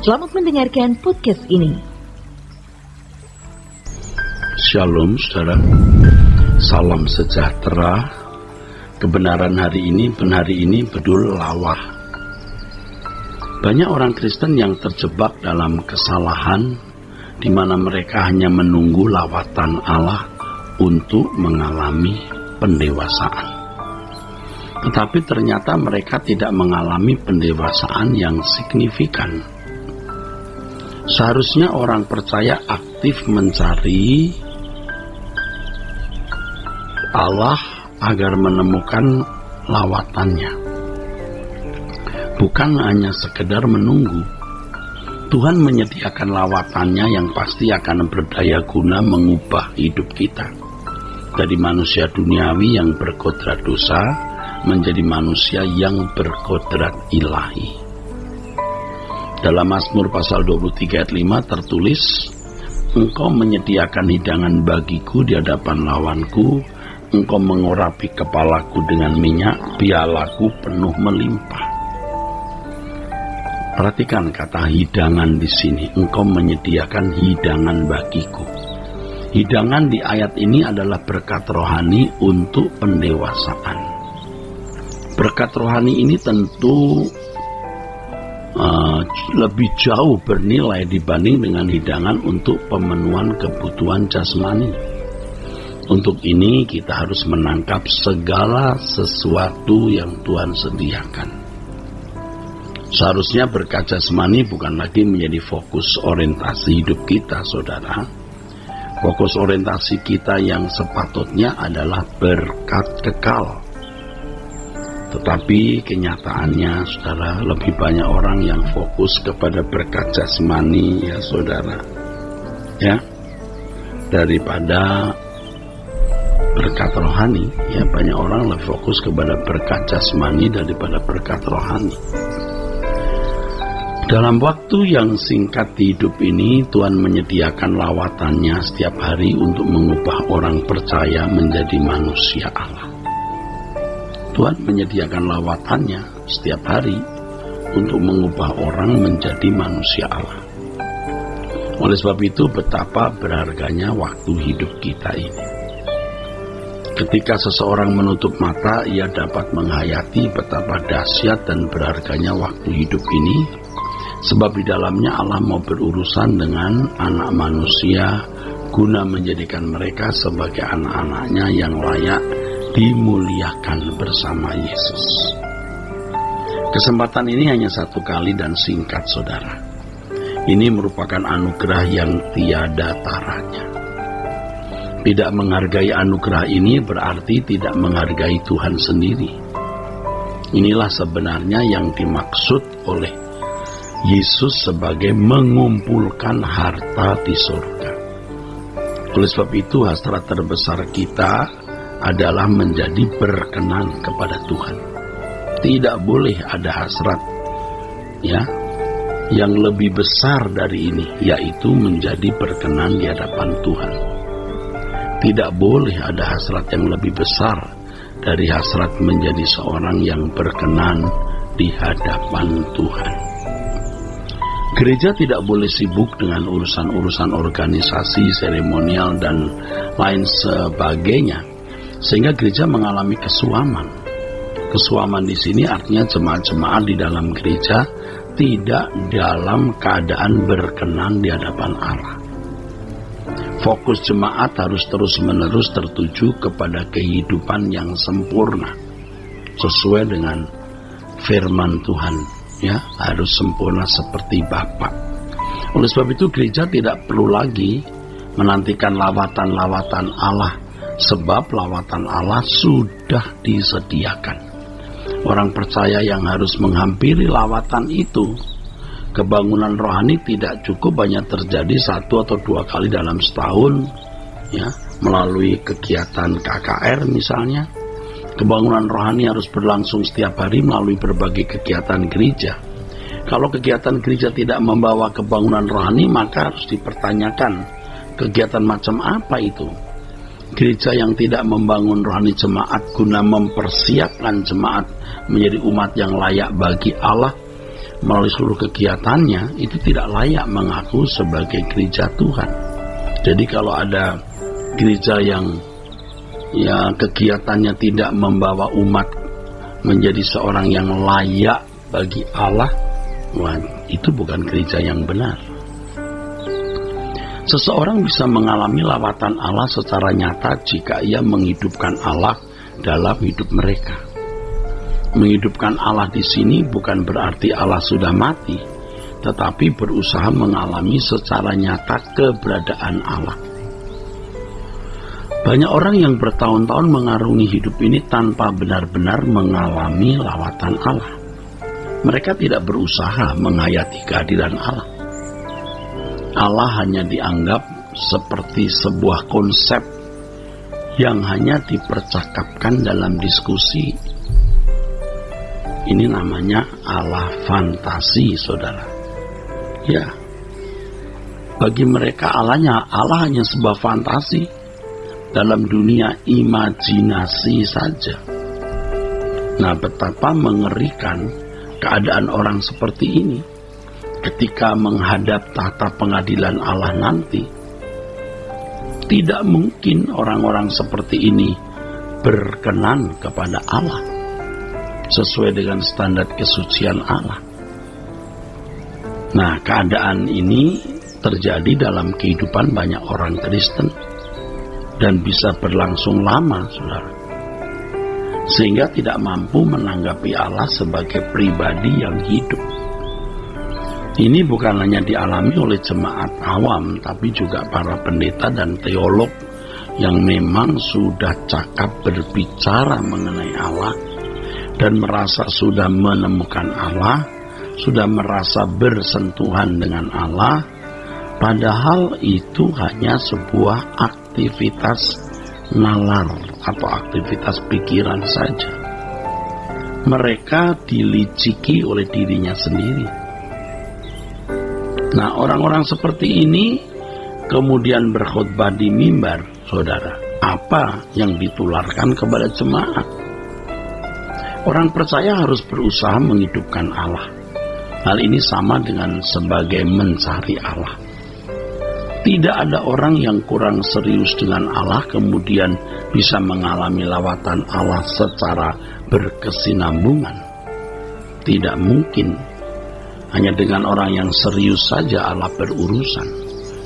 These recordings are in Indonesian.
Selamat mendengarkan podcast ini. Shalom saudara, salam sejahtera. Kebenaran hari ini bedul lawah. Banyak orang Kristen yang terjebak dalam kesalahan di mana mereka hanya menunggu lawatan Allah untuk mengalami pendewasaan. Tetapi ternyata mereka tidak mengalami pendewasaan yang signifikan. Seharusnya orang percaya aktif mencari Allah agar menemukan lawatannya, bukan hanya sekedar menunggu. Tuhan menyediakan lawatannya yang pasti akan berdaya guna mengubah hidup kita dari manusia duniawi yang berkodrat dosa menjadi manusia yang berkodrat ilahi. Dalam Mazmur pasal 23 ayat 5 tertulis, Engkau menyediakan hidangan bagiku di hadapan lawanku, Engkau mengurapi kepalaku dengan minyak, pialaku penuh melimpah. Perhatikan kata hidangan di sini. Engkau menyediakan hidangan bagiku. Hidangan di ayat ini adalah berkat rohani untuk pendewasaan. Berkat rohani ini tentu lebih jauh bernilai dibanding dengan hidangan untuk pemenuhan kebutuhan jasmani. Untuk ini kita harus menangkap segala sesuatu yang Tuhan sediakan. Seharusnya berkat jasmani bukan lagi menjadi fokus orientasi hidup kita, saudara. Fokus orientasi kita yang sepatutnya adalah berkat kekal. Tetapi kenyataannya, saudara, lebih banyak orang yang fokus kepada berkat jasmani, ya saudara, ya, daripada berkat rohani. Ya, banyak orang lebih fokus kepada berkat jasmani daripada berkat rohani. Dalam waktu yang singkat di hidup ini, Tuhan menyediakan lawatannya setiap hari untuk mengubah orang percaya menjadi manusia Allah. Tuhan menyediakan lawatannya setiap hari untuk mengubah orang menjadi manusia Allah. Oleh sebab itu, betapa berharganya waktu hidup kita ini. Ketika seseorang menutup mata, ia dapat menghayati betapa dahsyat dan berharganya waktu hidup ini, sebab di dalamnya Allah mau berurusan dengan anak manusia guna menjadikan mereka sebagai anak-anaknya yang layak dimuliakan bersama Yesus. Kesempatan ini hanya satu kali dan singkat, saudara. Ini merupakan anugerah yang tiada taranya. Tidak menghargai anugerah ini berarti tidak menghargai Tuhan sendiri. Inilah sebenarnya yang dimaksud oleh Yesus sebagai mengumpulkan harta di surga. Oleh sebab itu, hasrat terbesar kita adalah menjadi berkenan kepada Tuhan. Tidak boleh ada hasrat, ya, yang lebih besar dari ini, yaitu menjadi berkenan di hadapan Tuhan. Tidak boleh ada hasrat yang lebih besar dari hasrat menjadi seorang yang berkenan di hadapan Tuhan. Gereja tidak boleh sibuk dengan urusan-urusan organisasi, seremonial, dan lain sebagainya, sehingga gereja mengalami kesuaman. Kesuaman di sini artinya jemaat-jemaat di dalam gereja tidak dalam keadaan berkenan di hadapan Allah. Fokus jemaat harus terus-menerus tertuju kepada kehidupan yang sempurna sesuai dengan firman Tuhan, ya, harus sempurna seperti Bapa. Oleh sebab itu, gereja tidak perlu lagi menantikan lawatan-lawatan Allah, sebab lawatan Allah sudah disediakan. Orang percaya yang harus menghampiri lawatan itu. Kebangunan rohani tidak cukup hanya terjadi 1 atau 2 kali dalam setahun, ya, melalui kegiatan KKR misalnya. Kebangunan rohani harus berlangsung setiap hari melalui berbagai kegiatan gereja. Kalau kegiatan gereja tidak membawa kebangunan rohani, maka harus dipertanyakan kegiatan macam apa itu. Gereja yang tidak membangun rohani jemaat guna mempersiapkan jemaat menjadi umat yang layak bagi Allah melalui seluruh kegiatannya itu tidak layak mengaku sebagai gereja Tuhan. Jadi kalau ada gereja yang kegiatannya tidak membawa umat menjadi seorang yang layak bagi Allah, itu bukan gereja yang benar. Seseorang bisa mengalami lawatan Allah secara nyata jika ia menghidupkan Allah dalam hidup mereka. Menghidupkan Allah di sini bukan berarti Allah sudah mati, tetapi berusaha mengalami secara nyata keberadaan Allah. Banyak orang yang bertahun-tahun mengarungi hidup ini tanpa benar-benar mengalami lawatan Allah. Mereka tidak berusaha menghayati kehadiran Allah. Allah hanya dianggap seperti sebuah konsep yang hanya dipercakapkan dalam diskusi. Ini namanya Allah fantasi, saudara. Ya, bagi mereka Allah hanya sebuah fantasi dalam dunia imajinasi saja. Nah, betapa mengerikan keadaan orang seperti ini ketika menghadap tahta pengadilan Allah nanti. Tidak mungkin orang-orang seperti ini berkenan kepada Allah sesuai dengan standar kesucian Allah. Nah, keadaan ini terjadi dalam kehidupan banyak orang Kristen dan bisa berlangsung lama, saudara, sehingga tidak mampu menanggapi Allah sebagai pribadi yang hidup. Ini bukan hanya dialami oleh jemaat awam, tapi juga para pendeta dan teolog yang memang sudah cakap berbicara mengenai Allah dan merasa sudah menemukan Allah, sudah merasa bersentuhan dengan Allah, padahal itu hanya sebuah aktivitas nalar atau aktivitas pikiran saja. Mereka diliciki oleh dirinya sendiri. Nah, orang-orang seperti ini kemudian berkhotbah di mimbar, saudara. Apa yang ditularkan kepada jemaat? Orang percaya harus berusaha menghidupkan Allah. Hal ini sama dengan sebagai mencari Allah. Tidak ada orang yang kurang serius dengan Allah kemudian bisa mengalami lawatan Allah secara berkesinambungan. Tidak mungkin. Hanya dengan orang yang serius saja Allah berurusan.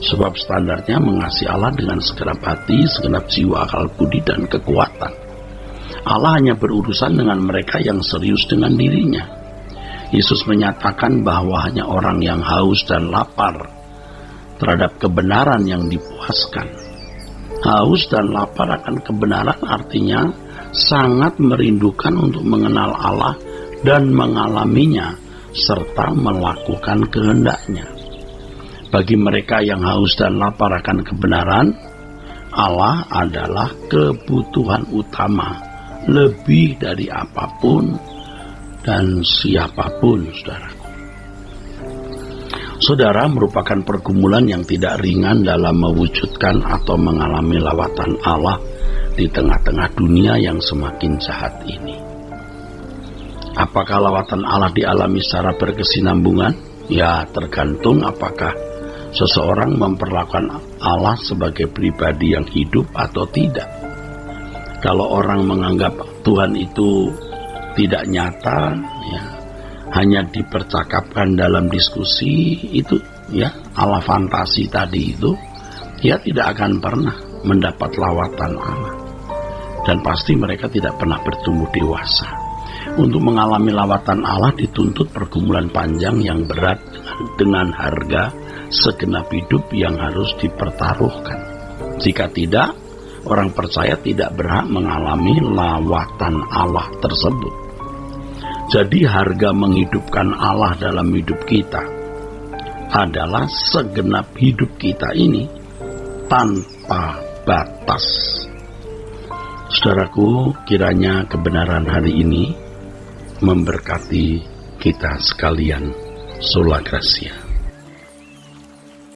Sebab standarnya mengasihi Allah dengan segenap hati, segenap jiwa, akal budi, dan kekuatan. Allah hanya berurusan dengan mereka yang serius dengan dirinya. Yesus menyatakan bahwa hanya orang yang haus dan lapar terhadap kebenaran yang dipuaskan. Haus dan lapar akan kebenaran artinya sangat merindukan untuk mengenal Allah dan mengalaminya serta melakukan kehendaknya. Bagi mereka yang haus dan lapar akan kebenaran, Allah adalah kebutuhan utama lebih dari apapun dan siapapun, saudara. Saudara, merupakan pergumulan yang tidak ringan dalam mewujudkan atau mengalami lawatan Allah di tengah-tengah dunia yang semakin jahat ini. Apakah lawatan Allah dialami secara berkesinambungan? Ya, tergantung apakah seseorang memperlakukan Allah sebagai pribadi yang hidup atau tidak. Kalau orang menganggap Tuhan itu tidak nyata, ya, hanya dipercakapkan dalam diskusi, itu ya Allah fantasi tadi itu, ya tidak akan pernah mendapat lawatan Allah. Dan pasti mereka tidak pernah bertumbuh dewasa. Untuk mengalami lawatan Allah dituntut pergumulan panjang yang berat dengan harga segenap hidup yang harus dipertaruhkan. Jika tidak, orang percaya tidak berhak mengalami lawatan Allah tersebut. Jadi harga menghidupkan Allah dalam hidup kita adalah segenap hidup kita ini tanpa batas. Saudaraku, kiranya kebenaran hari ini memberkati kita sekalian. Sola Gracia.